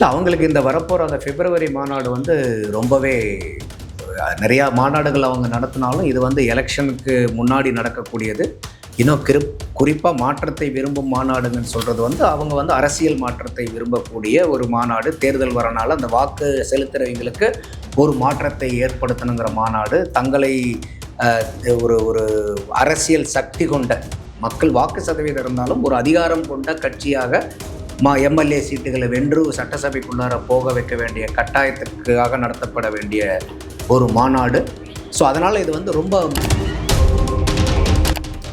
இல்லை, அவங்களுக்கு இந்த வரப்போகிற அந்த பிப்ரவரி மாநாடு வந்து ரொம்பவே நிறையா மாநாடுகள் அவங்க நடத்தினாலும் இது வந்து எலெக்ஷனுக்கு முன்னாடி நடக்கக்கூடியது. இன்னும் குறிப்பாக மாற்றத்தை விரும்பும் மாநாடுங்கன்னு சொல்கிறது வந்து அவங்க வந்து அரசியல் மாற்றத்தை விரும்பக்கூடிய ஒரு மாநாடு. தேர்தல் வரனால அந்த வாக்கு செலுத்துகிறவங்களுக்கு ஒரு மாற்றத்தை ஏற்படுத்தணுங்கிற மாநாடு. தங்களை ஒரு ஒரு அரசியல் சக்தி கொண்ட மக்கள் வாக்கு சதவீதம் இருந்தாலும் ஒரு அதிகாரம் கொண்ட கட்சியாக எம்எல்ஏ சீட்டுகளை வென்று சட்டசபைக்குள்ளார போக வைக்க வேண்டிய கட்டாயத்திற்காக நடத்தப்பட வேண்டிய ஒரு மாநாடு. ஸோ அதனால் இது வந்து ரொம்ப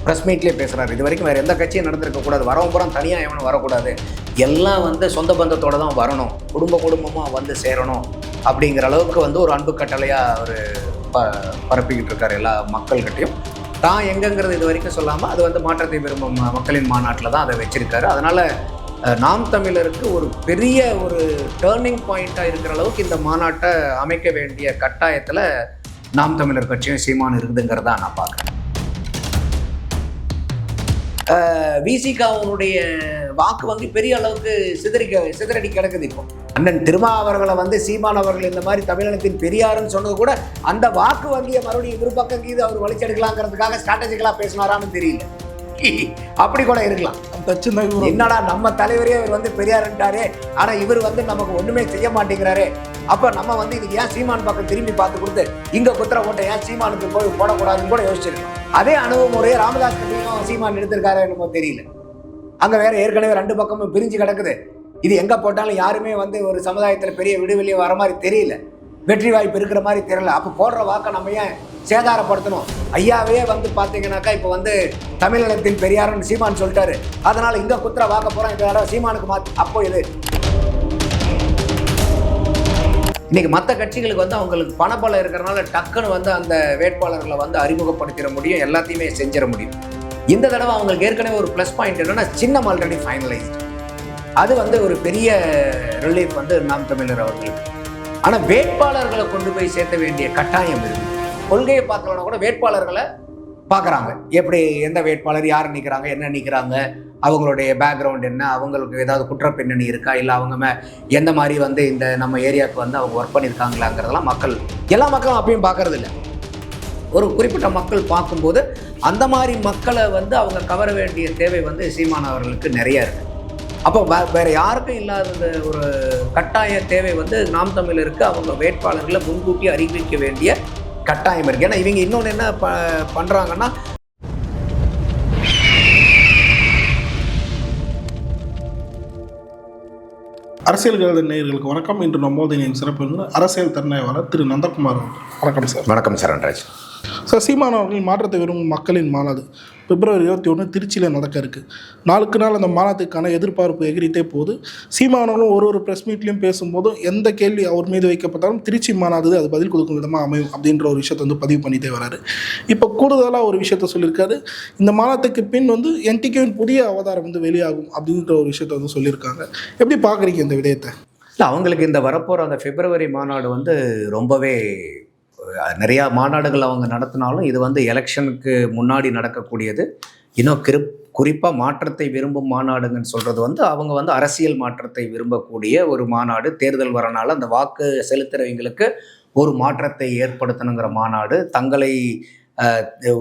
ப்ரெஸ் மீட்லேயே பேசுகிறாரு. இது வரைக்கும் வேறு எந்த கட்சியும் நடந்திருக்கக்கூடாது. வரவும் பூரா தனியாக எவனும் வரக்கூடாது, எல்லாம் வந்து சொந்த பந்தத்தோடு தான் வரணும், குடும்பமாக வந்து சேரணும் அப்படிங்கிற அளவுக்கு வந்து ஒரு அன்பு கட்டளையாக அவர் பரப்பிக்கிட்டு இருக்கார் எல்லா மக்கள்கிட்டையும். தான் எங்கங்கிறது இது வரைக்கும் சொல்லாமல் அது வந்து மாற்றத்தை விரும்பும் மக்களின் மாநாட்டில் தான் அதை வச்சுருக்காரு. அதனால் நாம் தமிழருக்கு ஒரு பெரிய ஒரு டேர்னிங் பாயிண்ட்டாக இருக்கிற அளவுக்கு இந்த மாநாட்டை அமைக்க வேண்டிய கட்டாயத்தில் நாம் தமிழர் கட்சியும் சீமான் இருக்குதுங்கிறதா நான் பார்க்குறேன். விசிகாவுடைய வாக்கு வங்கி பெரிய அளவுக்கு சிதறடி கிடக்குது. இப்போ அண்ணன் திருமாவர்களை வந்து சீமான் அவர்கள் இந்த மாதிரி தமிழினத்தின் பெரியாருன்னு சொன்னது கூட அந்த வாக்கு வங்கியை மறுபடியும் இரு பக்கம் கீது அவர் வலிச்செடுக்கலாங்கிறதுக்காக ஸ்ட்ராட்டஜிக்கலாக பேசினாரான்னு தெரியல. அப்படி கூட இருக்கலாம். என்னடா நம்ம தலைவரே அவர் வந்து பெரியாருன்ட்டாரே, ஆனால் இவர் வந்து நமக்கு ஒன்றுமே செய்ய மாட்டேங்கிறாரே, அப்போ நம்ம வந்து இதுக்கு ஏன் சீமான் பக்கம் திரும்பி பார்த்து கொடுத்து இங்கே குத்திர ஓட்டை ஏன் சீமானுக்கு போய் போடக்கூடாதுன்னு கூட யோசிச்சிருக்கோம். அதே அணுகுமுறையை ராமதாஸ் கட்சியும் சீமான் எடுத்திருக்காரு என்னமோ தெரியல. அங்கே வேற ஏற்கனவே ரெண்டு பக்கமும் பிரிஞ்சு கிடக்குது. இது எங்கே போட்டாலும் யாருமே வந்து ஒரு சமுதாயத்தில் பெரிய விடுவெளியே வர மாதிரி தெரியல, வெற்றி வாய்ப்பு இருக்கிற மாதிரி தெரியல. அப்போ போடுற வாக்கை நம்ம ஏன் சேதாரப்படுத்தணும்? ஐயாவே வந்து பார்த்தீங்கன்னாக்கா இப்போ வந்து தமிழகத்தின் பெரியாருன்னு சீமான் சொல்லிட்டாரு, அதனால் இங்கே குத்திர வாக்க போகிறோம், இந்த தடவை சீமானுக்கு மாற்றி. அப்போ இது இன்றைக்கி மற்ற கட்சிகளுக்கு வந்து அவங்களுக்கு பணபலம் இருக்கிறனால டக்குன்னு வந்து அந்த வேட்பாளர்களை வந்து அறிமுகப்படுத்திட முடியும், எல்லாத்தையுமே செஞ்சிட முடியும். இந்த தடவை அவங்களுக்கு ஏற்கனவே ஒரு ப்ளஸ் பாயிண்ட் என்னென்னா சின்னம் ஆல்ரெடி ஃபைனலைஸ்டு. அது வந்து ஒரு பெரிய ரிலீஃப் வந்து நாம் தமிழர் அவர்களுக்கு. ஆனால் வேட்பாளர்களை கொண்டு போய் சேர்த்த வேண்டிய கட்டாயம் இருக்குது. கொள்கையை பார்க்கலன்னா கூட வேட்பாளர்களை பார்க்குறாங்க. எப்படி எந்த வேட்பாளர் யார் நிற்கிறாங்க, என்ன நிற்கிறாங்க, அவங்களுடைய பேக்ரவுண்ட் என்ன, அவங்களுக்கு ஏதாவது குற்ற பின்னணி இருக்கா, இல்லை அவங்க எந்த மாதிரி வந்து இந்த நம்ம ஏரியாவுக்கு வந்து அவங்க ஒர்க் பண்ணியிருக்காங்களாங்கிறதெல்லாம் எல்லா மக்களும் அப்பயும் பார்க்கறது இல்லை. ஒரு குறிப்பிட்ட மக்கள் பார்க்கும்போது அந்த மாதிரி மக்களை வந்து அவங்க கவர வேண்டிய தேவை வந்து சீமான் அவர்களுக்கு நிறைய இருக்குது. அப்போ வேறு யாருக்கும் இல்லாத ஒரு கட்டாய தேவை வந்து நாம் தமிழருக்கு அவங்க வேட்பாளர்களை முன்கூட்டி அறிவிக்க வேண்டிய கட்டாயம் இருக்குது. ஏன்னா இவங்க இன்னொன்று என்ன பண்ணுறாங்கன்னா, அரசியல் நேயர்களுக்கு வணக்கம். இன்று நம்மோது சிறப்பு அரசியல் திறனாய்வாளர் திரு நந்தகுமார். வணக்கம் சார். வணக்கம் சார். நன்றாஜ் சார், சீமான் அவர்கள் மாற்றத்தை விரும்பும் மக்களின் மாநாடு பிப்ரவரி 21 திருச்சியில் நடக்க இருக்குது. நாளுக்கு நாள் அந்த மாநாட்டுக்கான எதிர்பார்ப்பு எகிரிட்டே போகுது. சீமானவர்களும் ஒரு ப்ரெஸ் மீட்லையும் பேசும்போதும் எந்த கேள்வி அவர் மீது வைக்கப்பட்டாலும் திருச்சி மாநாடு அது பதில் கொடுக்கும் விதமாக அமையும் அப்படின்ற ஒரு விஷயத்தை வந்து பதிவு பண்ணிகிட்டே வராரு. இப்போ கூடுதலாக ஒரு விஷயத்த சொல்லியிருக்காரு, இந்த மாநாட்டுக்கு பின் வந்து என்டிகேவின் புதிய அவதாரம் வந்து வெளியாகும் அப்படின்ற ஒரு விஷயத்த வந்து சொல்லியிருக்காங்க. எப்படி பார்க்குறீங்க இந்த விடயத்தை? இல்லை, அவங்களுக்கு இந்த வரப்போகிற அந்த பிப்ரவரி மாநாடு வந்து ரொம்பவே நிறையா மாநாடுகள் அவங்க நடத்தினாலும் இது வந்து எலெக்ஷனுக்கு முன்னாடி நடக்கக்கூடியது. இன்னும் குறிப்பாக மாற்றத்தை விரும்பும் மாநாடுங்கன்னு சொல்கிறது வந்து அவங்க வந்து அரசியல் மாற்றத்தை விரும்பக்கூடிய ஒரு மாநாடு. தேர்தல் வரனால அந்த வாக்கு செலுத்துகிறவங்களுக்கு ஒரு மாற்றத்தை ஏற்படுத்தணுங்கிற மாநாடு. தங்களை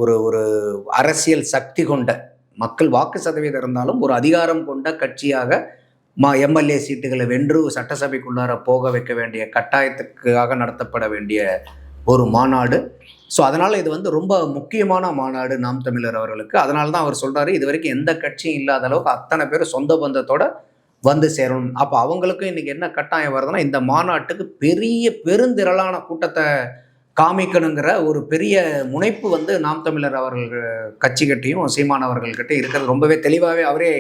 ஒரு ஒரு அரசியல் சக்தி கொண்ட மக்கள் வாக்கு சதவீதம் இருந்தாலும் ஒரு அதிகாரம் கொண்ட கட்சியாக எம்எல்ஏ சீட்டுகளை வென்று சட்டசபைக்குள்ளார போக வைக்க வேண்டிய கட்டாயத்துக்காக நடத்தப்பட வேண்டிய ஒரு மாநாடு. ஸோ அதனால் இது வந்து ரொம்ப முக்கியமான மாநாடு நாம் தமிழர் அவர்களுக்கு. அதனால தான் அவர் சொல்கிறாரு, இது வரைக்கும் எந்த கட்சியும் இல்லாத அளவுக்கு அத்தனை பேர் சொந்த பந்தத்தோடு வந்து சேரணும். அப்போ அவங்களுக்கும் இன்றைக்கி என்ன கட்டாயம் வருதுன்னா, இந்த மாநாட்டுக்கு பெருந்திரளான கூட்டத்தை காமிக்கணுங்கிற ஒரு பெரிய முனைப்பு வந்து நாம் தமிழர் அவர்கள் கட்சிக்கிட்டையும் சீமான் அவர்கள்கிட்ட இருக்கிறது. ரொம்பவே தெளிவாகவே அவரே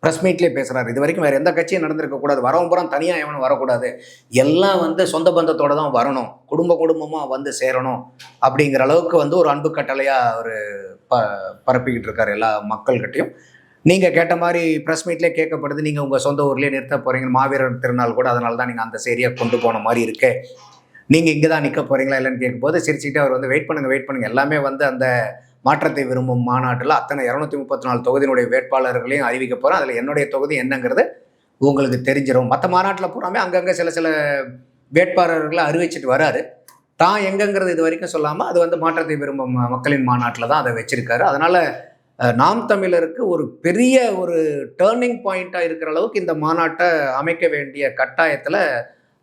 ப்ரெஸ் மீட்லேயே பேசுகிறாரு. இது வரைக்கும் வேறு எந்த கட்சியும் நடந்திருக்கக்கூடாது, வரவும் பூரா தனியாக எவனும் வரக்கூடாது, எல்லாம் வந்து சொந்த பந்தத்தோடு தான் வரணும், குடும்பமாக வந்து சேரணும் அப்படிங்கிற அளவுக்கு வந்து ஒரு அன்பு கட்டளையாக அவர் பரப்பிக்கிட்டு இருக்கார் எல்லா மக்கள்கிட்டையும். நீங்கள் கேட்ட மாதிரி ப்ரெஸ் மீட்லேயே கேட்கப்படுது, நீங்கள் உங்கள் சொந்த ஊர்லேயே நிறுத்த போகிறீங்க, மாவீரர் திருநாள் கூட அதனால தான் நீங்கள் அந்த சரியாக கொண்டு போன மாதிரி இருக்கு, நீங்கள் இங்கே தான் நிற்க போகிறீங்களா இல்லைன்னு கேட்கும்போது சிரிச்சுக்கிட்டே அவர் வந்து வெயிட் பண்ணுங்கள் எல்லாமே வந்து அந்த மாற்றத்தை விரும்பும் மாநாட்டில் அத்தனை 234 தொகுதியினுடைய வேட்பாளர்களையும் அறிவிக்க போகிறோம். அதில் என்னுடைய தொகுதி என்னங்கிறது உங்களுக்கு தெரிஞ்சிடும். மற்ற மாநாட்டில் பூராமே அங்கங்கே சில சில வேட்பாளர்களை அறிவிச்சிட்டு வராரு. தான் எங்கங்கிறது இது வரைக்கும் சொல்லாமல் அது வந்து மாற்றத்தை விரும்பும் மக்களின் மாநாட்டில் தான் அதை வச்சிருக்காரு. அதனால் நாம் தமிழருக்கு ஒரு பெரிய ஒரு டேர்னிங் பாயிண்ட்டாக இருக்கிற அளவுக்கு இந்த மாநாட்டை அமைக்க வேண்டிய கட்டாயத்தில்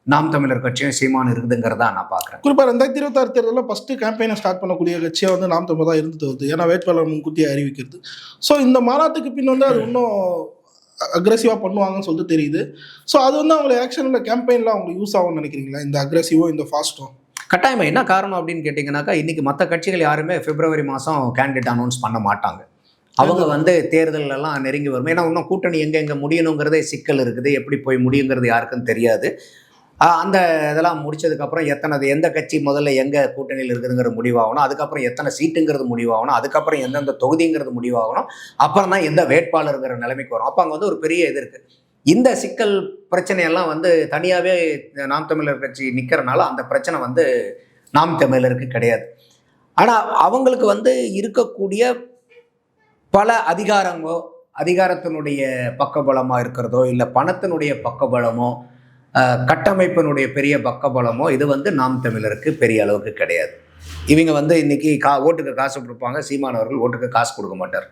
நாம் தமிழர் கட்சியும் சீமான் இருக்குதுங்கிறதா நான் பார்க்குறேன். குறிப்பாக 2026 தேர்தலில் ஃபஸ்ட்டு கேம்பெயினை ஸ்டார்ட் பண்ணக்கூடிய கட்சியாக வந்து நாம் தமிழர் தான் இருந்துட்டு வருது. ஏன்னா வேட்பாளர் முன்கூட்டியே அறிவிக்கிறது. ஸோ இந்த மாநாட்டுக்கு பின் வந்து அது இன்னும் அக்ரெசிவாக பண்ணுவாங்கன்னு சொல்லிட்டு தெரியுது. ஸோ அது வந்து அவங்களை ஆக்ஷனில் கேம்பெயினில் அவங்களுக்கு யூஸ் ஆகும்னு நினைக்கிறீங்களா, இந்த அக்ரெசிவோ இந்த ஃபாஸ்ட்டும்? கட்டாயமாக என்ன காரணம் அப்படின்னு கேட்டிங்கனாக்கா, இன்றைக்கி மற்ற கட்சிகள் யாருமே பிப்ரவரி மாதம் கேண்டிடேட் அனௌன்ஸ் பண்ண மாட்டாங்க. அவங்க வந்து தேர்தலெல்லாம் நெருங்கி வரும். ஏன்னா இன்னும் கூட்டணி எங்கே முடியணுங்கிறதே சிக்கல் இருக்குது. எப்படி போய் முடியுங்கிறது யாருக்கும் தெரியாது. அந்த இதெல்லாம் முடிச்சதுக்கப்புறம் எந்த கட்சி முதல்ல எங்கே கூட்டணியில் இருக்குதுங்கிற முடிவாகணும், அதுக்கப்புறம் எத்தனை சீட்டுங்கிறது முடிவாகணும், அதுக்கப்புறம் எந்தெந்த தொகுதிங்கிறது முடிவாகணும், அப்புறம் தான் எந்த வேட்பாளருங்கிற நிலைமைக்கு வரும். அப்போ அங்கே வந்து ஒரு பெரிய இது இருக்குது. இந்த சிக்கல் பிரச்சனையெல்லாம் வந்து தனியாகவே நாம் தமிழர் கட்சி நிற்கிறனால அந்த பிரச்சனை வந்து நாம் தமிழருக்கு கிடையாது. ஆனால் அவங்களுக்கு வந்து இருக்கக்கூடிய பல அதிகாரத்தினுடைய பக்கபலமாக இருக்கிறதோ, இல்லை பணத்தினுடைய பக்கபலமோ, கட்டமைப்பினுடைய பெரிய பக்கபலமோ இது வந்து நாம் தமிழருக்கு பெரிய அளவுக்கு கிடையாது. இவங்க வந்து இன்னைக்கு ஓட்டுக்கு காசு கொடுப்பாங்க, சீமானவர்கள் ஓட்டுக்கு காசு கொடுக்க மாட்டார்.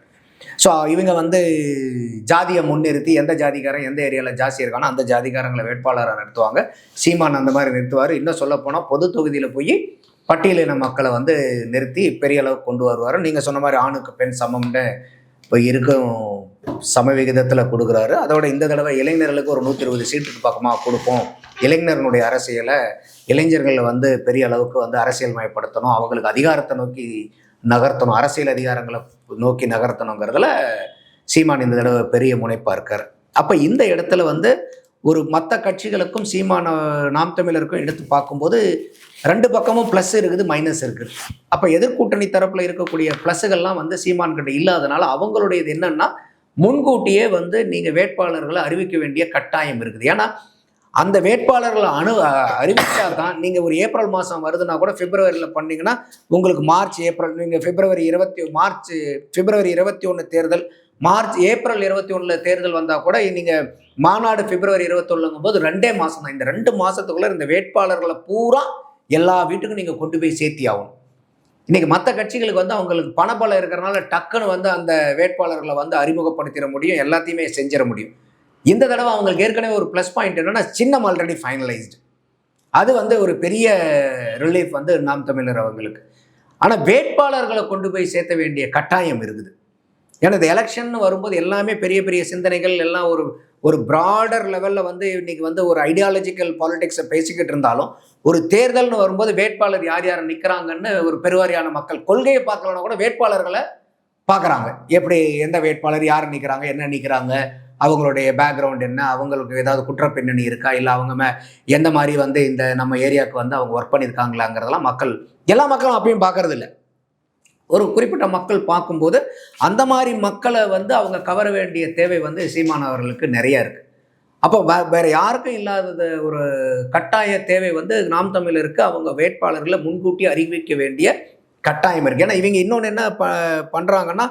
ஸோ இவங்க வந்து ஜாதியை முன்னிறுத்தி எந்த ஜாதிக்காரன் எந்த ஏரியாவில் ஜாஸ்தி இருக்கானோ அந்த ஜாதிக்காரங்களை வேட்பாளராக நிறுத்துவாங்க. சீமான் அந்த மாதிரி நிறுத்துவார். இன்னும் சொல்லப்போனால் பொது தொகுதியில் போய் பட்டியலின மக்களை வந்து நிறுத்தி பெரிய அளவுக்கு கொண்டு வருவார். நீங்கள் சொன்ன மாதிரி ஆணுக்கு பெண் சமம்னு இப்போ இருக்கும் சமவிகிதத்தில் கொடுக்குறாரு. அதோட இந்த தடவை இளைஞர்களுக்கு ஒரு 120 சீட்டுக்கு பக்கமாக கொடுப்போம். இளைஞர்களுடைய அரசியலை இளைஞர்களை வந்து பெரிய அளவுக்கு வந்து அரசியல் மயப்படுத்தணும், அவங்களுக்கு அதிகாரத்தை நோக்கி நகர்த்தணும், அரசியல் அதிகாரங்களை நோக்கி நகர்த்தணுங்கிறதுல சீமான் இந்த தடவை பெரிய முனைப்பாக இருக்கார். அப்போ இந்த இடத்துல வந்து ஒரு மற்ற கட்சிகளுக்கும் நாம் தமிழருக்கும் எடுத்து பார்க்கும்போது ரெண்டு பக்கமும் ப்ளஸ் இருக்குது, மைனஸ் இருக்குது. அப்போ எதிர்கூட்டணி தரப்பில் இருக்கக்கூடிய ப்ளஸ்ஸுகள்லாம் வந்து சீமான் கிட்ட இல்லாதனால அவங்களுடையது என்னன்னா, முன்கூட்டியே வந்து நீங்கள் வேட்பாளர்களை அறிவிக்க வேண்டிய கட்டாயம் இருக்குது. ஏன்னா அந்த வேட்பாளர்களை அறிவிச்சா தான் நீங்கள் ஒரு ஏப்ரல் மாதம் வருதுன்னா கூட பிப்ரவரியில் பண்ணிங்கன்னா உங்களுக்கு மார்ச் ஏப்ரல், நீங்கள் பிப்ரவரி 21 தேர்தல், ஏப்ரல் 21 தேர்தல் வந்தால் கூட நீங்கள் மாநாடு பிப்ரவரி 21 போது 2 மாதம் தான். இந்த 2 மாதத்துக்குள்ளே இந்த வேட்பாளர்களை பூரா எல்லா வீட்டுக்கும் நீங்கள் கொண்டு போய் சேர்த்தி ஆகணும். இன்றைக்கி மற்ற கட்சிகளுக்கு வந்து அவங்களுக்கு பணபலம் இருக்கிறனால டக்குன்னு வந்து அந்த வேட்பாளர்களை வந்து அறிமுகப்படுத்திட முடியும், எல்லாத்தையுமே செஞ்சிட முடியும். இந்த தடவை அவங்களுக்கு ஏற்கனவே ஒரு ப்ளஸ் பாயிண்ட் என்னென்னா, சின்னம் ஆல்ரெடி ஃபைனலைஸ்டு. அது வந்து ஒரு பெரிய ரிலீஃப் வந்து நாம் தமிழர் அவங்களுக்கு. ஆனால் வேட்பாளர்களை கொண்டு போய் சேர்த்த வேண்டிய கட்டாயம் இருக்குது. ஏன்னா இந்த எலெக்ஷன் வரும்போது எல்லாமே பெரிய பெரிய சிந்தனைகள் எல்லாம் ஒரு ப்ராடர் லெவலில் வந்து இன்றைக்கி வந்து ஒரு ஐடியாலஜிக்கல் பாலிடிக்ஸை பேசிக்கிட்டு இருந்தாலும், ஒரு தேர்தல்னு வரும்போது வேட்பாளர் யார் யார் நிற்கிறாங்கன்னு ஒரு பெருவாரியான மக்கள் கொள்கையை பார்க்கலன்னா கூட வேட்பாளர்களை பார்க்குறாங்க. எப்படி எந்த வேட்பாளர் யார் நிற்கிறாங்க, என்ன நிற்கிறாங்க, அவங்களுடைய பேக்ரவுண்ட் என்ன, அவங்களுக்கு ஏதாவது குற்ற பின்னணி இருக்கா, இல்லை அவங்க எந்த மாதிரி வந்து இந்த நம்ம ஏரியாவுக்கு வந்து அவங்க ஒர்க் பண்ணியிருக்காங்களாங்கிறதெல்லாம் எல்லா மக்களும் அப்பயும் பார்க்கறது இல்லை. ஒரு குறிப்பிட்ட மக்கள் பார்க்கும்போது அந்த மாதிரி மக்களை வந்து அவங்க கவர வேண்டிய தேவை வந்து சீமான் அவர்களுக்கு நிறைய இருக்குது. அப்போ வேற யாருக்கும் இல்லாதது ஒரு கட்டாய தேவை வந்து நாம் தமிழருக்கு அவங்க வேட்பாளர்களை முன்கூட்டி அறிவிக்க வேண்டிய கட்டாயம் இருக்குது. ஏன்னா இவங்க இன்னொன்று என்ன பண்ணுறாங்கன்னா,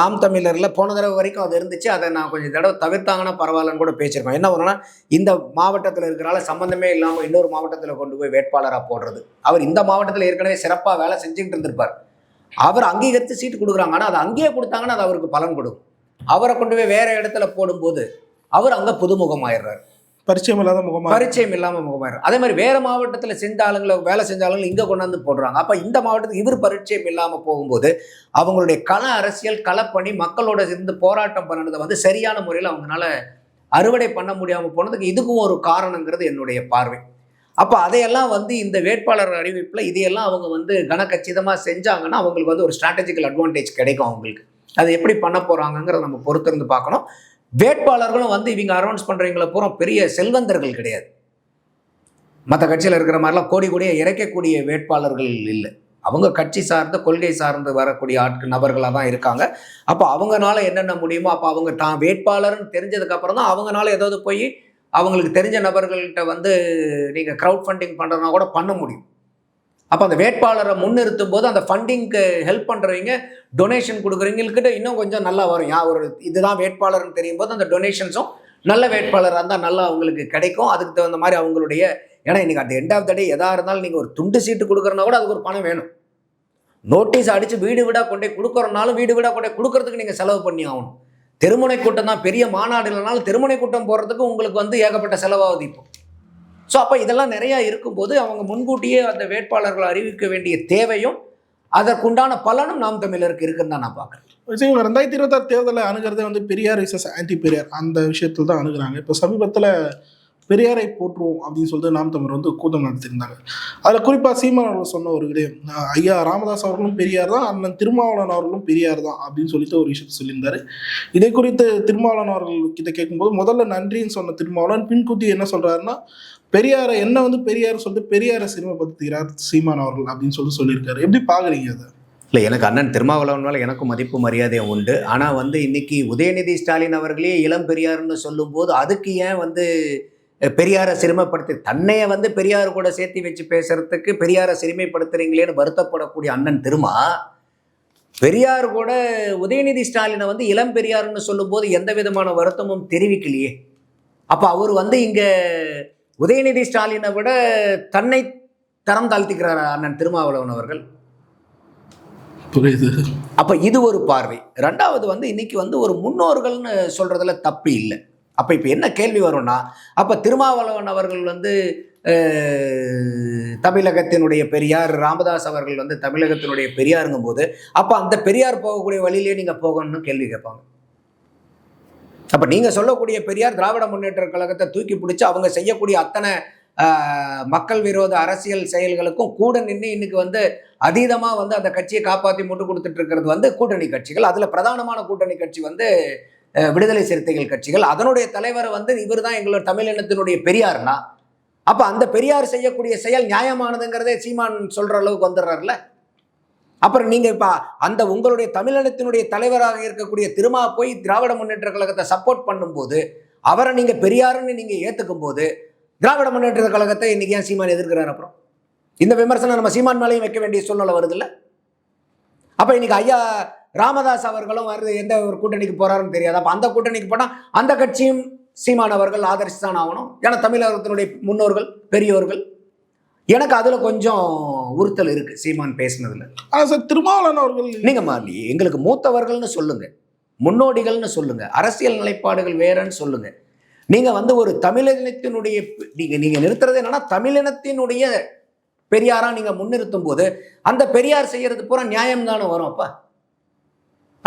நாம் தமிழரில் போன தடவை வரைக்கும் அது இருந்துச்சு, அதை நான் கொஞ்சம் தடவை தவிர்த்தாங்கன்னா பரவாயில்லன்னு கூட பேசியிருக்கோம். என்ன வரும்னா, இந்த மாவட்டத்தில் இருக்கிறனால சம்மந்தமே இல்லாமல் இன்னொரு மாவட்டத்தில் கொண்டு போய் வேட்பாளராக போடுறது. அவர் இந்த மாவட்டத்தில் ஏற்கனவே சிறப்பாக வேலை செஞ்சுக்கிட்டு இருந்திருப்பார், அவர் அங்கீகரித்து சீட்டு கொடுக்குறாங்க. ஆனால் அதை அங்கேயே கொடுத்தாங்கன்னா அது அவருக்கு பலன் கொடுக்கும். அவரை கொண்டு போய் வேற இடத்துல போடும்போது அவர் அங்கே புதுமுகம் ஆயிடுறாரு, பரிச்சயம் இல்லாமல் முகமாயிடுறாரு. அதே மாதிரி வேற மாவட்டத்தில் செஞ்ச ஆளுங்களை வேலை செஞ்ச ஆளுங்களை இங்கே கொண்டாந்து போடுறாங்க. அப்போ இந்த மாவட்டத்துக்கு இவர் பரிச்சயம் இல்லாமல் போகும்போது அவங்களுடைய கள அரசியல் களப்பணி மக்களோட இருந்து போராட்டம் பண்ணதை வந்து சரியான முறையில் அவங்களால அறுவடை பண்ண முடியாமல் போனதுக்கு இதுக்கும் ஒரு காரணங்கிறது என்னுடைய பார்வை. அப்போ அதையெல்லாம் வந்து இந்த வேட்பாளர் அறிவிப்பில் இதையெல்லாம் அவங்க வந்து கனக்கச்சிதமாக செஞ்சாங்கன்னா அவங்களுக்கு வந்து ஒரு ஸ்ட்ராட்டஜிக்கல் அட்வான்டேஜ் கிடைக்கும் அவங்களுக்கு. அது எப்படி பண்ண போகிறாங்கங்கிறத நம்ம பொறுத்திருந்து பார்க்கணும். வேட்பாளர்களும் வந்து இவங்க அனௌன்ஸ் பண்ணுறவங்களை பூரா பெரிய செல்வந்தர்கள் கிடையாது. மற்ற கட்சியில் இருக்கிற மாதிரிலாம் கோடி கோடியாக இறைக்கக்கூடிய வேட்பாளர்கள் இல்லை. அவங்க கட்சி சார்ந்த கொள்கை சார்ந்து வரக்கூடிய நபர்களாக தான் இருக்காங்க. அப்போ அவங்களால என்னென்ன முடியுமோ, அப்போ அவங்க தான் வேட்பாளர்னு தெரிஞ்சதுக்கப்புறம் தான் அவங்களால ஏதாவது போய் அவங்களுக்கு தெரிஞ்ச நபர்கள்கிட்ட வந்து நீங்கள் க்ரௌட் ஃபண்டிங் பண்ணுறதுனா கூட பண்ண முடியும். அப்போ அந்த வேட்பாளரை முன்னிறுத்தும் போது அந்த ஃபண்டிங்க்கு ஹெல்ப் பண்ணுறவங்க, டொனேஷன் கொடுக்குறவங்கக்கிட்ட இன்னும் கொஞ்சம் நல்லா வரும். ஒரு இதுதான் வேட்பாளர்னு தெரியும் போது அந்த டொனேஷன்ஸும் நல்ல வேட்பாளராக இருந்தால் நல்லா அவங்களுக்கு கிடைக்கும். அதுக்கு தகுந்த மாதிரி அவங்களுடைய ஏன்னா இன்னைக்கு அட் எண்ட் ஆஃப் த டே எதாக இருந்தாலும் நீங்கள் ஒரு துண்டு சீட்டு கொடுக்குறனா கூட அதுக்கு ஒரு பணம் வேணும். நோட்டீஸ் அடித்து வீடு வீடாக கொண்டே கொடுக்குறனாலும் வீடு வீடாக கொண்டே கொடுக்கறதுக்கு நீங்கள் செலவு பண்ணி ஆகணும். தெருமுனை கூட்டம் தான் பெரிய மாநாடு இல்லைனாலும் தெருமுனை கூட்டம் போகிறதுக்கு உங்களுக்கு வந்து ஏகப்பட்ட செலவாகுது இப்போ. ஸோ அப்போ இதெல்லாம் நிறையா இருக்கும்போது அவங்க முன்கூட்டியே அந்த வேட்பாளர்களை அறிவிக்க வேண்டிய தேவையும் அதற்குண்டான பலனும் நாம் தமிழருக்கு இருக்குன்னு தான் நான் பார்க்குறேன். இவங்க 2026 தேர்தலை அணுகிறதே வந்து பெரியார் விசஸ் ஆன்டி பெரியார் அந்த விஷயத்தில் தான் அணுகிறாங்க. இப்போ சமீபத்தில் பெரியாரை போற்றுவோம் அப்படின்னு சொல்லிட்டு நாம் தமிழர் வந்து கூட்டம் நடத்தியிருந்தாங்க. அதில் குறிப்பாக சீமான் அவர்கள் சொன்ன ஒரு விடயம், ஐயா ராமதாஸ் அவர்களும் பெரியார் தான், அண்ணன் திருமாவளவன் அவர்களும் பெரியார் தான் அப்படின்னு சொல்லிட்டு ஒரு விஷயத்தை சொல்லியிருந்தாரு. இதை குறித்து திருமாவளவன் அவர்கள் கிட்ட கேட்கும்போது முதல்ல நன்றின்னு சொன்ன திருமாவளவன் பின்கூட்டி என்ன சொல்கிறாருன்னா, பெரியாரை என்ன வந்து பெரியார் சொல்லிட்டு பெரியாரை சிறுமைப்படுத்துகிறார் சீமான் அவர்கள் அப்படின்னு சொல்லியிருக்காரு. எப்படி பார்க்குறீங்க அதை? இல்லை, எனக்கு அண்ணன் திருமாவளவன் மேலே எனக்கும் மதிப்பு மரியாதையும் உண்டு. ஆனால் வந்து இன்னைக்கு உதயநிதி ஸ்டாலின் அவர்களே இளம் பெரியார்னு சொல்லும்போது அதுக்கு ஏன் வந்து பெரியாரை சிறுமைப்படுத்தி தன்னையை வந்து பெரியார் கூட சேர்த்து வச்சு பேசுறதுக்கு பெரியாரை சிறுமைப்படுத்துறீங்களேன்னு வருத்தப்படக்கூடிய அண்ணன் திருமா பெரியார் கூட உதயநிதி ஸ்டாலினை வந்து இளம் பெரியார்னு சொல்லும்போது எந்த விதமான வருத்தமும் தெரிவிக்கலையே. அப்போ அவர் வந்து இங்கே உதயநிதி ஸ்டாலினை விட தன்னை தரம் தாழ்த்திக்கிறார் அண்ணன் திருமாவளவன் அவர்கள். புரியுது. அப்போ இது ஒரு பார்வை. ரெண்டாவது வந்து இன்னைக்கு வந்து ஒரு முன்னோர்கள்னு சொல்றதுல தப்பு இல்லை. அப்போ இப்போ என்ன கேள்வி வரும்னா, அப்போ திருமாவளவன் அவர்கள் வந்து தமிழகத்தினுடைய பெரியார், ராமதாஸ் அவர்கள் வந்து தமிழகத்தினுடைய பெரியாருங்கும் போது அப்போ அந்த பெரியார் போகக்கூடிய வழியிலே நீங்கள் போகணும்னு கேள்வி கேட்பாங்க. அப்போ நீங்கள் சொல்லக்கூடிய பெரியார் திராவிட முன்னேற்ற கழகத்தை தூக்கி பிடிச்சி அவங்க செய்யக்கூடிய அத்தனை மக்கள் விரோத அரசியல் செயல்களுக்கும் கூட நின்று இன்னைக்கு வந்து அதீதமாக வந்து அந்த கட்சியை காப்பாற்றி முட்டு கொடுத்துட்டு இருக்கிறது வந்து கூட்டணி கட்சிகள். அதில் பிரதானமான கூட்டணி கட்சி வந்து விடுதலை சிறுத்தைகள் கட்சிகள். அதனுடைய தலைவர் வந்து இவர் தான் எங்களோட தமிழினத்தினுடைய பெரியார்னா அப்போ அந்த பெரியார் செய்யக்கூடிய செயல் நியாயமானதுங்கிறதே சீமான் சொல்கிற அளவுக்கு வந்துடுறாருல. அப்புறம் நீங்கள் இப்போ அந்த உங்களுடைய தமிழினத்தினுடைய தலைவராக இருக்கக்கூடிய திருமா போய் திராவிட முன்னேற்ற கழகத்தை சப்போர்ட் பண்ணும்போது அவரை நீங்கள் பெரியாருன்னு நீங்கள் ஏற்றுக்கும் போது திராவிட முன்னேற்ற கழகத்தை இன்னைக்கு ஏன் சீமான் எதிர்க்கிறார்? அப்புறம் இந்த விமர்சனம் நம்ம சீமான் மேலேயும் வைக்க வேண்டிய சூழ்நிலை வருதுல்ல. அப்போ இன்னைக்கு ஐயா ராமதாஸ் அவர்களும் வருது எந்த ஒரு கூட்டணிக்கு போறாருன்னு தெரியாது. அப்போ அந்த கூட்டணிக்கு போனால் அந்த கட்சியும் சீமான் அவர்கள் ஆதரிச்சு தான் ஆகணும். ஏன்னா தமிழகத்தினுடைய முன்னோர்கள் பெரியோர்கள். எனக்கு அதுல கொஞ்சம் உறுத்தல் இருக்கு சீமான் பேசினதுல. ஆனால் சார் திருமாவளவன் அவர்கள் நீங்க மாறி எங்களுக்கு மூத்தவர்கள்னு சொல்லுங்க, முன்னோடிகள்னு சொல்லுங்க, அரசியல் நிலைப்பாடுகள் வேறன்னு சொல்லுங்க. நீங்க வந்து ஒரு தமிழினத்தினுடைய நீங்க நிறுத்துறது என்னன்னா தமிழினத்தினுடைய பெரியாரா நீங்க முன்னிறுத்தும் போது அந்த பெரியார் செய்யறது பூரா நியாயம் தானே வரும்.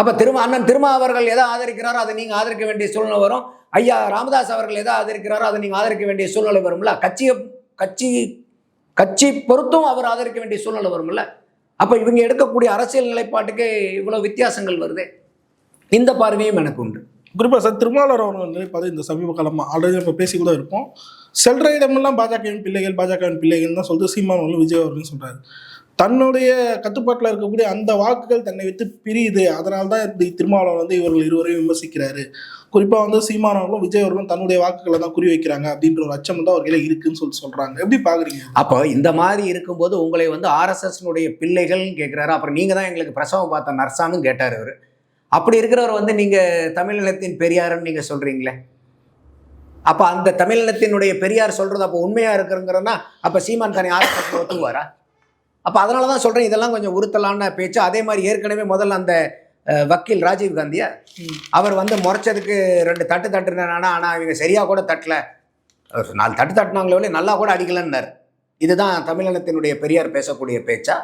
அப்ப அண்ணன் திருமா அவர்கள் எதை ஆதரிக்கிறாரோ அதை நீங்க ஆதரிக்க வேண்டிய சூழ்நிலை வரும். ஐயா ராமதாஸ் அவர்கள் எதை ஆதரிக்கிறாரோ அதை நீங்க ஆதரிக்க வேண்டிய சூழ்நிலை வரும்ல. கட்சி பொறுத்தும் அவர் ஆதரிக்க வேண்டிய சூழ்நிலை வரும்ல. அப்ப இவங்க எடுக்கக்கூடிய அரசியல் நிலைப்பாட்டுக்கு இவ்வளவு வித்தியாசங்கள் வருது. இந்த பார்வையும் எனக்கு உண்டு. குறிப்பாக சார் திருமாவளவன் அவர்கள் நிலைப்பாடு இந்த சமீப காலமாக ஆல்ரெடி நம்ம பேசி கூட இருப்போம். செல்ற இடமெல்லாம் பாஜகவின் பிள்ளைகள் தான் சொல்லிட்டு சீமான் அவர்கள் விஜய் அவர்கள் சொல்றாரு. தன்னுடைய கட்டுப்பாட்டில் இருக்கக்கூடிய அந்த வாக்குகள் தன்னை விட்டு பிரியுது, அதனால தான் திருமாவளவன் வந்து இவர்கள் இருவரையும் விமர்சிக்கிறாரு. குறிப்பாக வந்து சீமான் அவர்களும் விஜய் அவர்களும் தன்னுடைய வாக்குகளை தான் குறி வைக்கிறாங்க அப்படின்ற ஒரு அச்சம் தான் அவர்களே இருக்குன்னு சொல்றாங்க. எப்படி பாக்குறீங்க? அப்போ இந்த மாதிரி இருக்கும்போது உங்களை வந்து ஆர்எஸ்எஸ்னுடைய பிள்ளைகள்னு கேட்குறாரு. அப்புறம் நீங்க தான் எங்களுக்கு பிரசவம் பார்த்த நர்சான்னு கேட்டார் இவர். அப்படி இருக்கிறவர் வந்து நீங்க தமிழினத்தின் பெரியாருன்னு நீங்க சொல்றீங்களே. அப்ப அந்த தமிழினத்தினுடைய பெரியார் சொல்றது அப்போ உண்மையா இருக்குங்கிறன்னா அப்ப சீமான் தானே ஆர்எஸ்எஸ் ஒத்துக்குவாரா? அப்போ அதனால தான் சொல்கிறேன் இதெல்லாம் கொஞ்சம் உறுத்தலான பேச்சு. அதே மாதிரி ஏற்கனவே முதல்ல அந்த வக்கீல் ராஜீவ் காந்தியா அவர் வந்து முறைச்சதுக்கு 2 தட்டு தட்டுனானா, ஆனால் இவங்க சரியாக கூட தட்டல, 4 தட்டு தட்டினாங்களே நல்லா கூட அடிக்கலன்னார். இதுதான் தமிழினத்தினுடைய பெரியார் பேசக்கூடிய பேச்சா?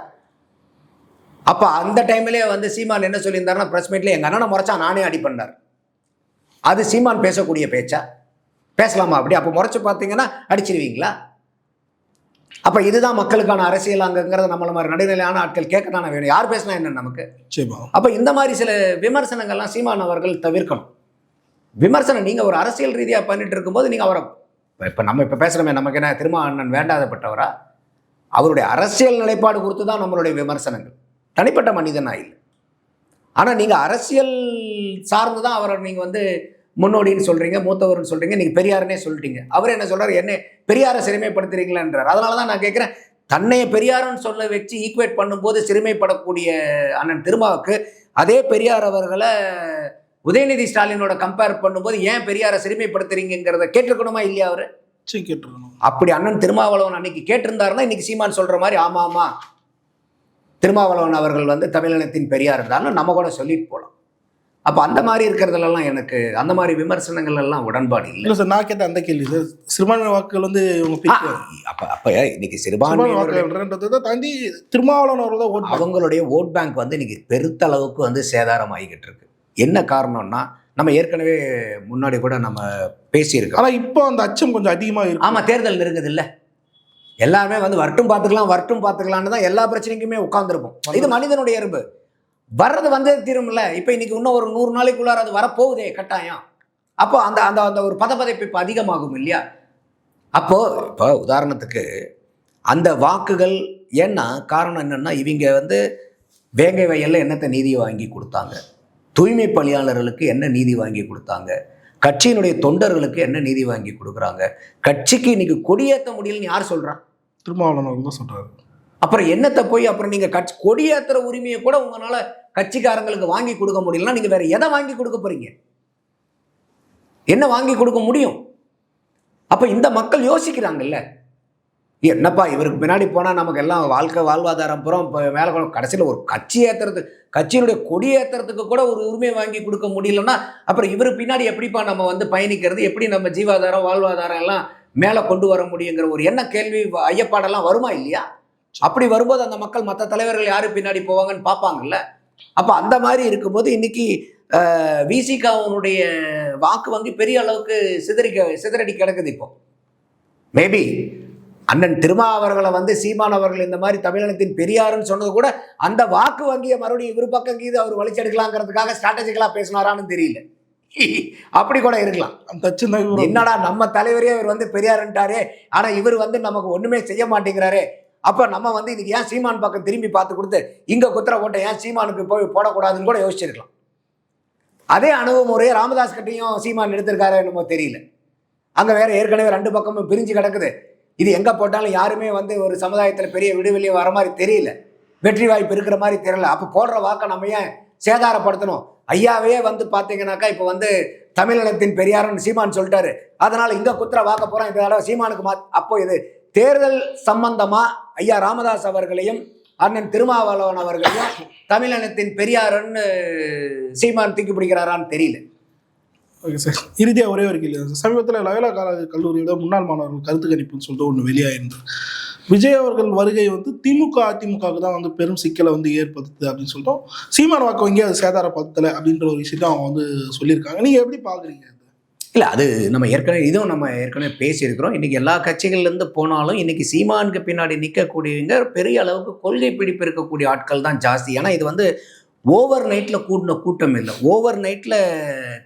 அப்போ அந்த டைம்லேயே வந்து சீமான் என்ன சொல்லியிருந்தாருன்னா ப்ரெஸ் மீட்டில் எங்கள் அண்ணனை முறைச்சா நானே அடிப்பண்ணார். அது சீமான் பேசக்கூடிய பேச்சா? பேசலாமா அப்படி? அப்போ முறைச்சு பார்த்தீங்கன்னா அடிச்சிருவீங்களா? அப்போ இதுதான் மக்களுக்கான அரசியல் அங்கங்கிறத நம்மள மாதிரி நடுநிலையான ஆட்கள் கேட்க தானே வேணும். யார் பேசினா என்ன நமக்கு? அப்போ இந்த மாதிரி சில விமர்சனங்கள்லாம் சீமான் அவர்கள் தவிர்க்கணும். விமர்சனம் நீங்கள் ஒரு அரசியல் ரீதியாக பண்ணிட்டு இருக்கும்போது நீங்கள் அவரை இப்போ நம்ம இப்போ பேசுகிறோமே நமக்கு என்ன திருமா அண்ணன் வேண்டாதப்பட்டவரா? அவருடைய அரசியல் நிலைப்பாடு குறித்து தான் நம்மளுடைய விமர்சனங்கள், தனிப்பட்ட மனிதனா இல்லை. ஆனால் நீங்கள் அரசியல் சார்ந்து தான் அவரை நீங்கள் வந்து முன்னோடின்னு சொல்கிறீங்க, மூத்தவர்னு சொல்கிறீங்க, நீங்கள் பெரியாருன்னே சொல்லிட்டீங்க. அவர் என்ன சொல்கிறார், என்ன பெரியாரை சிறுமைப்படுத்துறீங்களான்றார். அதனால தான் நான் கேட்குறேன், தன்னையை பெரியாருன்னு சொல்ல வச்சு ஈக்குவேட் பண்ணும்போது சிறுமைப்படக்கூடிய அண்ணன் திருமாவுக்கு அதே பெரியார் அவர்களை உதயநிதி ஸ்டாலினோட கம்பேர் பண்ணும்போது ஏன் பெரியாரை சிறுமைப்படுத்துறீங்கிறத கேட்டிருக்கணுமா இல்லையா அவரு? கேட்டிருக்கணும். அப்படி அண்ணன் திருமாவளவன் அன்னைக்கு கேட்டிருந்தாருன்னா இன்னைக்கு சீமான் சொல்ற மாதிரி ஆமா ஆமா திருமாவளவன் அவர்கள் வந்து தமிழினத்தின் பெரியார் இருந்தாலும் நம்ம கூட சொல்லிட்டு போகலாம். அப்போ அந்த மாதிரி இருக்கிறதுலாம் எனக்கு அந்த மாதிரி விமர்சனங்கள் எல்லாம் உடன்பாடு இல்லை சார். நான் கேட்ட அந்த கேள்வி சார், சிறுபான்மை வாக்குகள் வந்து அப்போ இன்னைக்கு சிறுபான்மை வாக்குகள்ன்றதை தாண்டி திருமாவளவன் அவர்கள் தான் அவங்களுடைய ஓட் பேங்க் வந்து இன்னைக்கு பெருத்த அளவுக்கு வந்து சேதாரம் ஆகிக்கிட்டு இருக்கு. என்ன காரணம்னா நம்ம ஏற்கனவே முன்னாடி கூட நம்ம பேசியிருக்கோம். ஆனால் இப்போ அந்த அச்சம் கொஞ்சம் அதிகமாக இருக்கு. ஆமாம், தேர்தல் நெருங்குது இல்லை, எல்லாருமே வந்து வரட்டும் பார்த்துக்கலான்னு தான் எல்லா பிரச்சனைக்குமே உட்காந்துருப்போம். இது மனிதனுடைய இயல்பு. வர்றது வந்து தீரும்ல. இப்போ இன்னைக்கு இன்னும் ஒரு 100 நாளைக்குள்ளார அது வரப்போகுதே கட்டாயம். அப்போ அந்த அந்த அந்த ஒரு பதப்பதைப்பு இப்போ அதிகமாகும் இல்லையா? அப்போது இப்போ உதாரணத்துக்கு அந்த வாக்குகள் ஏன்னா காரணம் என்னென்னா, இவங்க வந்து வேங்கை வயலில் என்னத்தை நீதியை வாங்கி கொடுத்தாங்க, தூய்மை பணியாளர்களுக்கு என்ன நீதி வாங்கி கொடுத்தாங்க, கட்சியினுடைய தொண்டர்களுக்கு என்ன நீதி வாங்கி கொடுக்குறாங்க, கட்சிக்கு இன்னைக்கு கொடியேற்ற முடியலன்னு யார் சொல்கிறான்? திருமாவளவன் தான் சொல்கிறாரு. அப்புறம் என்னத்தை போய் அப்புறம் நீங்கள் கொடியேற்றுற உரிமையை கூட உங்களால் கட்சிக்காரங்களுக்கு வாங்கி கொடுக்க முடியலன்னா நீங்கள் வேற எதை வாங்கி கொடுக்க போறீங்க? என்ன வாங்கி கொடுக்க முடியும்? அப்போ இந்த மக்கள் யோசிக்கிறாங்கல்ல, என்னப்பா இவருக்கு பின்னாடி போனால் நமக்கு எல்லாம் வாழ்வாதாரம் புறம் இப்போ மேலே கடைசியில் ஒரு கட்சி ஏற்றுறது, கட்சியினுடைய கொடி ஏற்றுறதுக்கு கூட ஒரு உரிமையை வாங்கி கொடுக்க முடியலன்னா அப்புறம் இவருக்கு பின்னாடி எப்படிப்பா நம்ம வந்து பயணிக்கிறது, எப்படி நம்ம ஜீவாதாரம் வாழ்வாதாரம் எல்லாம் மேலே கொண்டு வர முடியுங்கிற ஒரு என்ன கேள்வி ஐயப்பாடெல்லாம் வருமா இல்லையா? அப்படி வரும்போது அந்த மக்கள் மற்ற தலைவர்கள் யாரு பின்னாடி போவாங்கன்னு பார்ப்பாங்கல்ல. அப்போ அந்த மாதிரி இருக்கும்போது இன்னைக்கு விசிகாவுடைய வாக்கு வங்கி பெரிய அளவுக்கு சிதறடி கிடக்குது. இப்போ மேபி அண்ணன் திருமா அவர்களை வந்து சீமான் அவர்கள் இந்த மாதிரி தமிழினத்தின் பெரியாருன்னு சொன்னது கூட அந்த வாக்கு வங்கியை மறுபடியும் இவரு பக்கம் கீது அவர் வலிச்செடுக்கலாங்கிறதுக்காக ஸ்ட்ராட்டஜிக்கலா பேசினாரான்னு தெரியல. அப்படி கூட இருக்கலாம். என்னடா நம்ம தலைவரே இவர் வந்து பெரியாருன்ட்டாரே, ஆனா இவர் வந்து நமக்கு ஒண்ணுமே செய்ய மாட்டேங்கிறாரே, அப்ப நம்ம வந்து இன்னைக்கு ஏன் சீமான் பக்கம் திரும்பி பார்த்து கொடுத்து இங்க குத்துற ஓட்டை ஏன் சீமானுக்கு போய் போடக்கூடாதுன்னு கூட யோசிச்சிருக்கலாம். அதே அணுகுமுறையை ராமதாஸ் கிட்டையும் சீமான் எடுத்திருக்காரு என்னமோ தெரியல. அங்க வேற ஏற்கனவே 2 பக்கமும் பிரிஞ்சு கிடக்குது. இது எங்க போட்டாலும் யாருமே வந்து ஒரு சமுதாயத்துல பெரிய விடுவெளியே வர மாதிரி தெரியல, வெற்றி வாய்ப்பு இருக்கிற மாதிரி தெரியல. அப்ப போடுற வாக்கை நம்ம ஏன் சேதாரப்படுத்தணும்? ஐயாவே வந்து பாத்தீங்கன்னாக்கா இப்ப வந்து தமிழினத்தின் பெரியாருன்னு சீமான் சொல்லிட்டாரு, அதனால இங்க குத்துற வாக்க போறோம், இதனால சீமானுக்கு அப்போ இது தேர்தல் சம்பந்தமா ஐயா ராமதாஸ் அவர்களையும் அண்ணன் திருமாவளவன் அவர்களையும் தமிழினத்தின் பெரியாருன்னு சீமான் தூக்கி பிடிக்கிறாரான்னு தெரியல. ஓகே சார், இறுதியாக ஒரே ஒரு கேள்வி சார். சமீபத்தில் லயோலா கல்லூரியோட முன்னாள் மாணவர்கள் கருத்து கணிப்புன்னு சொல்லிட்டு ஒன்று வெளியாயிருந்தது. விஜய் அவர்கள் வருகை வந்து திமுக அதிமுகவுக்கு தான் வந்து பெரும் சிக்கலை வந்து ஏற்படுத்துது அப்படின்னு சொல்லிட்டோம். சீமான் வாக்கு வங்கி அது சேதாரப்படுத்தலை அப்படின்ற ஒரு விஷயத்தை அவங்க வந்து சொல்லியிருக்காங்க. நீங்கள் எப்படி பார்க்குறீங்க? இல்லை, அது நம்ம ஏற்கனவே பேசியிருக்கிறோம். இன்றைக்கி எல்லா கட்சிகள்லேருந்து போனாலும் இன்றைக்கி சீமானுக்கு பின்னாடி நிற்கக்கூடியவங்க பெரிய அளவுக்கு கொள்கை பிடிப்பு இருக்கக்கூடிய ஆட்கள் தான் ஜாஸ்தி. ஏன்னா இது வந்து ஓவர் நைட்டில் கூடின கூட்டம் இல்லை, ஓவர் நைட்டில்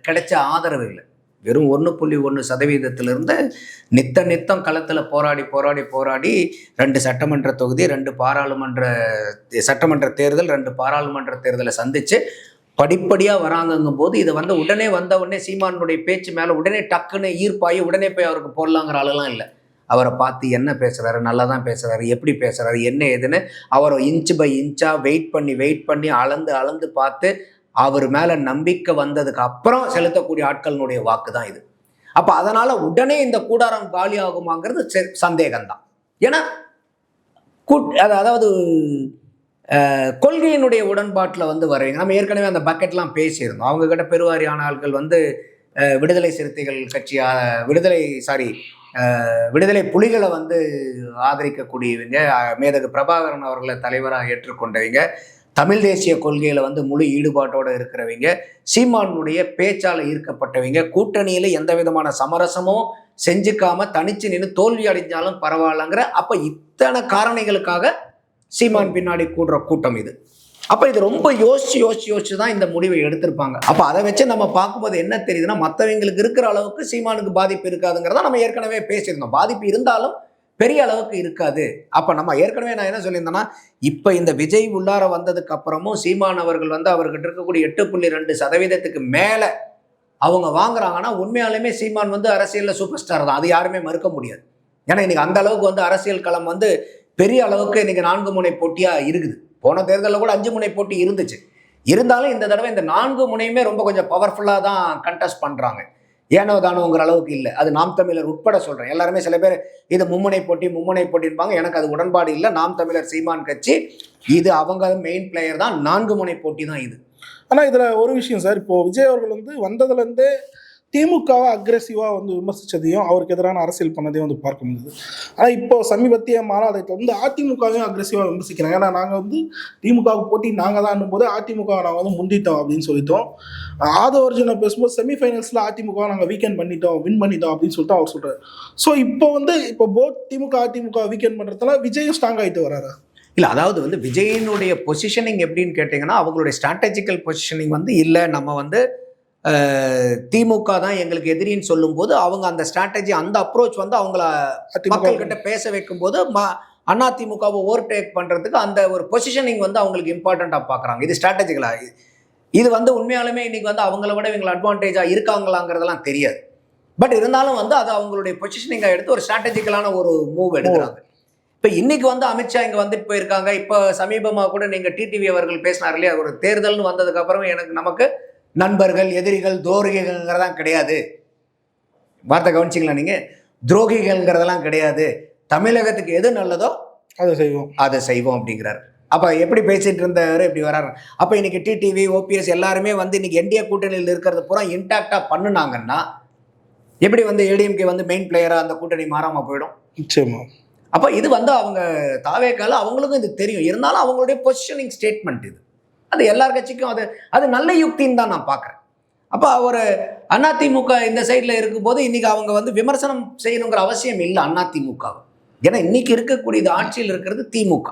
கிடைச்ச ஆதரவு இல்லை. வெறும் 1.1% நித்தம் களத்தில் போராடி 2 சட்டமன்ற தொகுதி, 2 பாராளுமன்ற சட்டமன்ற தேர்தல், 2 பாராளுமன்ற தேர்தலை சந்தித்து படிப்படியாக வராங்கங்கும் போது இதை வந்து உடனே வந்தவுடனே சீமானுடைய பேச்சு மேலே உடனே டக்குன்னு ஈர்ப்பாகி உடனே போய் அவருக்கு போடலாங்கிற ஆளெல்லாம் இல்லை. அவரை பார்த்து என்ன பேசுகிறாரு, நல்லா தான் பேசுகிறாரு, எப்படி பேசுகிறாரு, என்ன ஏதுன்னு அவரை இன்ச்சு பை இன்ச்சாக வெயிட் பண்ணி அளந்து பார்த்து அவர் மேலே நம்பிக்கை வந்ததுக்கு அப்புறம் செலுத்தக்கூடிய ஆட்களினுடைய வாக்கு தான் இது. அப்போ அதனால் உடனே இந்த கூடாரம் காலி ஆகுமாங்கிறது சந்தேகம்தான். ஏன்னா அதாவது கொள்கையினுடைய உடன்பாட்டில் வந்து வருவீங்க. நம்ம ஏற்கனவே அந்த பக்கெட்லாம் பேசியிருந்தோம். அவங்கக்கிட்ட பெருவாரியான ஆட்கள் வந்து விடுதலை சிறுத்தைகள் விடுதலை புலிகளை வந்து ஆதரிக்கக்கூடியவங்க, மேதகு பிரபாகரன் அவர்களை தலைவராக ஏற்றுக்கொண்டவங்க, தமிழ் தேசிய கொள்கையில் வந்து முழு ஈடுபாட்டோடு இருக்கிறவங்க, சீமானுடைய பேச்சால் ஈர்க்கப்பட்டவங்க, கூட்டணியில் எந்த விதமான சமரசமும் செஞ்சுக்காம தனிச்சு நின்று தோல்வி அடைஞ்சாலும் பரவாயில்லங்கிற அப்போ இத்தனை காரணிகளுக்காக சீமான் பின்னாடி கூடுற கூட்டம் இது. அப்போ இது ரொம்ப யோசிச்சு தான் இந்த முடிவை எடுத்திருப்பாங்க. அப்போ அதை வச்சு நம்ம பார்க்கும்போது என்ன தெரியுதுன்னா, மற்றவங்களுக்கு இருக்கிற அளவுக்கு சீமானுக்கு பாதிப்பு இருக்காதுங்கிறத நம்ம ஏற்கனவே பேசியிருந்தோம். பாதிப்பு இருந்தாலும் பெரிய அளவுக்கு இருக்காது. அப்போ நம்ம ஏற்கனவே நான் என்ன சொல்லியிருந்தேன்னா, இப்போ இந்த விஜய் உள்ளார வந்ததுக்கு அப்புறமும் சீமான் அவர்கள் வந்து அவர்கிட்ட இருக்கக்கூடிய 8.2% மேலே அவங்க வாங்குறாங்கன்னா உண்மையாலுமே சீமான் வந்து அரசியலில் சூப்பர் ஸ்டார் தான். அது யாருமே மறுக்க முடியாது. ஏன்னா இன்னைக்கு அந்த அளவுக்கு வந்து அரசியல் களம் வந்து பெரிய அளவுக்கு இன்னைக்கு 4 முனை போட்டியாக இருக்குது. போன தேர்தலில் கூட 5 முனை போட்டி இருந்துச்சு. இருந்தாலும் இந்த தடவை இந்த 4 முனையுமே ரொம்ப கொஞ்சம் பவர்ஃபுல்லாக தான் கண்டெஸ்ட் பண்ணுறாங்க. ஏனோ தானோங்கிற அளவுக்கு இல்லை. அது நாம் தமிழர் உட்பட சொல்கிறேன். எல்லாருமே சில பேர் இது மும்முனை போட்டின்பாங்க. எனக்கு அது உடன்பாடு இல்லை. நாம் தமிழர் சீமான் கட்சி இது அவங்க மெயின் பிளேயர் தான். 4 முனை போட்டி தான் இது. ஆனால் இதில் ஒரு விஷயம் சார், இப்போது விஜய் அவர்கள் வந்து வந்ததுலேருந்தே திமுகவை அக்ரெசிவாக வந்து விமர்சித்ததையும் அவருக்கு எதிரான அரசியல் பண்ணதையும் வந்து பார்க்க முடியுது. ஆனால் இப்போ சமீபத்திய மாநாட்டத்தில் வந்து அதிமுகவையும் அக்ரெசிவாக விமர்சிக்கிறாங்க. ஏன்னா நாங்கள் வந்து திமுகவுக்கு போட்டி நாங்கள் தான் போது அதிமுக நாங்கள் வந்து முந்திட்டோம் அப்படின்னு சொல்லிட்டோம். ஆதவர்ஜுனை பேசும்போது செமிஃபைனல்ஸில் அதிமுக நாங்கள் வின் பண்ணிட்டோம் அப்படின்னு சொல்லிட்டு அவர் சொல்கிறார். ஸோ இப்போ போத் திமுக அதிமுக வீக்கெண்ட் பண்ணுறதுல விஜயும் ஸ்ட்ராங் ஆகிட்டு வர்றாரு. இல்லை, அதாவது வந்து விஜயினுடைய பொசிஷனிங் எப்படின்னு கேட்டிங்கன்னா, அவங்களுடைய ஸ்ட்ராட்டஜிக்கல் பொசிஷனிங் வந்து இல்லை, நம்ம வந்து திமுக தான் எங்களுக்கு எதிரின்னு சொல்லும்போது அவங்க அந்த ஸ்ட்ராட்டஜி அந்த அப்ரோச் வந்து அவங்கள மக்கள்கிட்ட பேச வைக்கும்போது அதிமுகவை ஓவர்டேக் பண்ணுறதுக்கு அந்த ஒரு பொசிஷனிங் வந்து அவங்களுக்கு இம்பார்ட்டண்ட்டாக பார்க்குறாங்க. இது ஸ்ட்ராட்டஜிக்கலாக இது வந்து உண்மையாலுமே இன்னைக்கு வந்து அவங்கள விட இவங்களை அட்வான்டேஜாக இருக்காங்களாங்கிறதெல்லாம் தெரியாது. பட் இருந்தாலும் வந்து அது அவங்களுடைய பொசிஷனிங்காக எடுத்து ஒரு ஸ்ட்ராட்டஜிக்கலான ஒரு மூவ் எடுக்கிறாங்க. இப்போ இன்னைக்கு வந்து அமித்ஷா இங்கே வந்துட்டு போயிருக்காங்க. இப்போ சமீபமாக கூட நீங்கள் டிடிவி அவர்கள் பேசினார் இல்லையா, ஒரு தேர்தல்னு வந்ததுக்கு அப்புறம் நமக்கு நண்பர்கள் எதிரிகள் துரோகிகள்ங்கிறதான் கிடையாது. வார்த்தை கவனிச்சிங்களா நீங்கள்? துரோகிகள்ங்கிறதெல்லாம் கிடையாது. தமிழகத்துக்கு எது நல்லதோ அதை செய்வோம் அப்படிங்கிறார். அப்போ எப்படி பேசிட்டு இருந்தாரு இப்படி வர்றாரு. அப்போ இன்னைக்கு டிடிவி ஓபிஎஸ் எல்லாருமே வந்து இன்னைக்கு என்டிஏ கூட்டணியில் இருக்கிறது பூரா இன்டாக்டாக பண்ணுனாங்கன்னா எப்படி வந்து ஏடிஎம்கே வந்து மெயின் பிளேயராக அந்த கூட்டணி மாறாமல் போயிடும். நிச்சயமா. அப்போ இது வந்து அவங்க தாவேக்கால அவங்களுக்கும் இது தெரியும். இருந்தாலும் அவங்களுடைய பொசிஷனிங் ஸ்டேட்மெண்ட் இது. அது எல்லார் கட்சிக்கும் அது நல்ல யுக்தின்னு தான் நான் பார்க்குறேன். அப்போ ஒரு அதிமுக இந்த சைடில் இருக்கும்போது இன்னைக்கு அவங்க வந்து விமர்சனம் செய்யணுங்கிற அவசியம் இல்லை அதிமுக. ஏன்னா இன்னைக்கு இருக்கக்கூடியது ஆட்சியில் இருக்கிறது திமுக.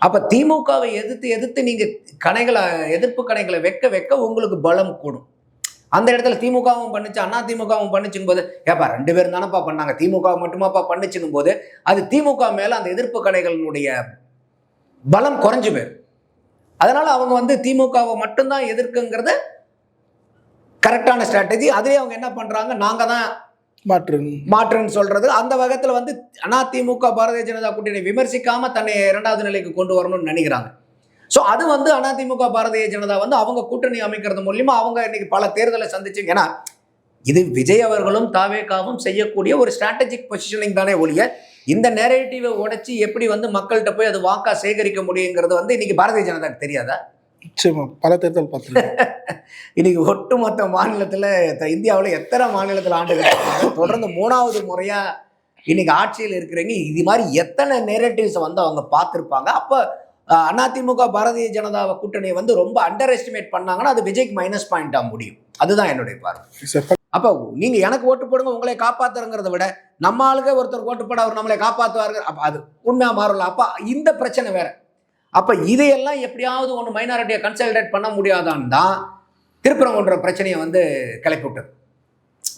அப்போ திமுகவை எதிர்த்து நீங்கள் எதிர்ப்பு கணைகளை வைக்க உங்களுக்கு பலம் கூடும். அந்த இடத்துல திமுகவும் பண்ணிச்சு அதிமுகவும் பண்ணிச்சுங்கும் போது ஏப்பா 2 பேரும் தானப்பா பண்ணாங்க, திமுக மட்டுமாப்பா பண்ணிச்சுங்கும் போது அது திமுக மேலே அந்த எதிர்ப்பு கணைகளினுடைய பலம் குறைஞ்சு போயிடும். அதனால அவங்க வந்து திமுகவை மட்டும்தான் எதிர்க்குங்கிறது கரெக்டான ஸ்ட்ராட்டஜி. அதுவே அவங்க என்ன பண்றாங்க, நாங்க தான் மாற்றுன்னு சொல்றது. அந்த வகத்தில் வந்து அதிமுக பாரதிய ஜனதா கூட்டணி விமர்சிக்காம தன்னை 2வது நிலைக்கு கொண்டு வரணும்னு நினைக்கிறாங்க. ஸோ அது வந்து அதிமுக பாரதிய ஜனதா வந்து அவங்க கூட்டணி அமைக்கிறது மூலியமா அவங்க இன்னைக்கு பல தேர்தலை சந்திச்சு. ஏன்னா இது விஜய் அவர்களும் தாவேகாவும் செய்யக்கூடிய ஒரு ஸ்ட்ராட்டஜிக் பொசிஷனிங் தானே ஒழிய இந்த நேரேட்டிவை உடைச்சி எப்படி வந்து மக்கள்கிட்ட போய் அது வாக்கா சேகரிக்க முடியுங்கிறது வந்து இன்னைக்கு பாரதிய ஜனதாக்கு தெரியாதா? பல தேர்தல் பார்த்து இன்னைக்கு ஒட்டுமொத்த மாநிலத்தில் இந்தியாவில் எத்தனை மாநிலத்தில் ஆண்டுகள் தொடர்ந்து 3வது முறையா இன்னைக்கு ஆட்சியில் இருக்கிறவங்க இது மாதிரி எத்தனை நேரேட்டிவ்ஸை வந்து அவங்க பார்த்துருப்பாங்க. அப்போ அதிமுக பாரதிய ஜனதா கூட்டணியை வந்து ரொம்ப அண்டர் எஸ்டிமேட் பண்ணாங்கன்னா அது விஜய்க்கு மைனஸ் பாயிண்டாக முடியும். அதுதான் என்னுடைய பார்வை. அப்போ நீங்க எனக்கு ஓட்டு போடுங்க உங்களை காப்பாத்துறங்கிறத விட நம்ம ஆளுங்க ஒருத்தர் ஓட்டு போட அவர் நம்மளை காப்பாற்றுவாரு, அப்போ அது உண்மையா மாறல. அப்போ இந்த பிரச்சனை வேற. அப்போ இதையெல்லாம் எப்படியாவது ஒன்று மைனாரிட்டியை கன்சல்டேட் பண்ண முடியாதான்னு தான் திருப்பரங்குன்ற பிரச்சனையை வந்து கிளப்பி விட்டது.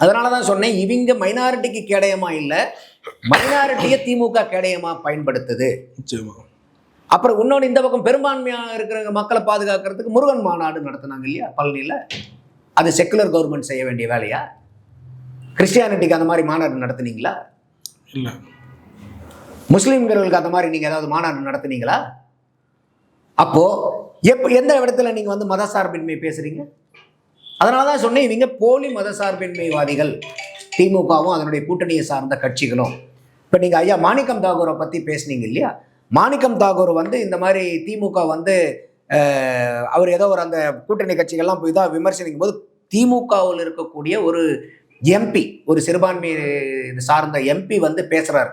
அதனால தான் சொன்னேன், இவங்க மைனாரிட்டிக்கு கேடயமா இல்லை, மைனாரிட்டியை திமுக கேடயமா பயன்படுத்துது. அப்புறம் இன்னொன்று, இந்த பக்கம் பெரும்பான்மையாக இருக்கிற மக்களை பாதுகாக்கிறதுக்கு முருகன் மாநாடு நடத்தினாங்க இல்லையா பழனியில். அது செக்குலர் கவர்மெண்ட் செய்ய வேண்டிய வேலையா? கிறிஸ்டியானிட்டிக்கு அந்த மாதிரி மாநாடு நடத்துனீங்களா? இல்லை. முஸ்லீம்களுக்கு அந்த மாதிரி நீங்கள் ஏதாவது மாநாடு நடத்துனீங்களா? அப்போது எந்த இடத்துல நீங்கள் வந்து மதசார்பின்மை பேசுகிறீங்க? அதனால தான் சொன்னேன், இவங்க போலி மதசார்பின்மைவாதிகள் திமுகவும் அதனுடைய கூட்டணியை சார்ந்த கட்சிகளும். இப்போ நீங்கள் ஐயா மாணிக்கம் தாகூரை பற்றி பேசுனீங்க இல்லையா? மாணிக்கம் தாகூர் வந்து இந்த மாதிரி திமுக வந்து அவர் ஏதோ ஒரு அந்த கூட்டணி கட்சிகள்லாம் போய் தான் விமர்சனிக்கும் போது திமுகவில் இருக்கக்கூடிய ஒரு எம்பி, ஒரு சிறுபான்மை சார்ந்த எம்பி வந்து பேசுகிறார்.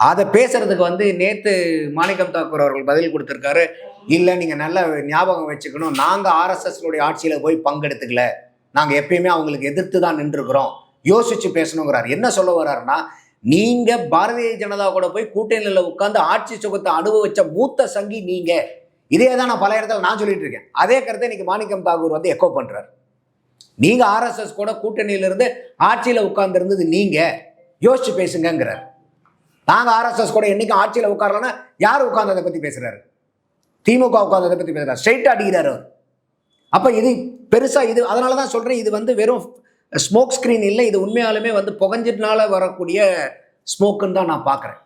அதை பேசுறதுக்கு வந்து நேற்று மாணிக்கம் தாக்கூர் அவர்கள் பதில் கொடுத்துருக்காரு. இல்லை, நீங்கள் நல்ல ஞாபகம் வச்சுக்கணும், நாங்கள் ஆர்எஸ்எஸ்னுடைய ஆட்சியில் போய் பங்கெடுத்துக்கல, நாங்கள் எப்பயுமே அவங்களுக்கு எதிர்த்து தான் நின்றுக்கிறோம், யோசிச்சு பேசணுங்கிறார். என்ன சொல்ல வர்றாருன்னா, நீங்கள் பாரதிய ஜனதா கூட போய் கூட்டணியில் உட்காந்து ஆட்சி சுகத்தை அனுபவிச்ச மூத்த சங்கி நீங்கள். இதே தான் நான் பல இடத்துல நான் சொல்லிட்டு இருக்கேன். அதே கருத்தை இன்னைக்கு மாணிக்கம் தாகூர் வந்து எக்கோ பண்ணுறார். நீங்கள் ஆர்எஸ்எஸ் கூட கூட்டணியிலிருந்து ஆட்சியில் உட்கார்ந்து இருந்தது நீங்கள், யோசிச்சு பேசுங்கிறார். நாங்கள் ஆர்எஸ்எஸ் கூட என்னைக்கும் ஆட்சியில் உட்காரலன்னா யார் உட்கார்ந்ததை பற்றி பேசுகிறாரு? திமுக உட்கார்ந்ததை பற்றி பேசுகிறார், ஸ்ட்ரைட்டாக அடிக்கிறார் அவர். அப்போ இது பெருசாக இது அதனால தான் சொல்கிறேன், இது வந்து வெறும் ஸ்மோக் ஸ்க்ரீன் இல்லை, இது உண்மையாலுமே வந்து புகஞ்சினால வரக்கூடிய ஸ்மோக்குன்னு தான் நான் பார்க்குறேன்.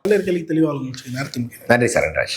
தெளிவாக. நன்றி சரண்ராஜ்.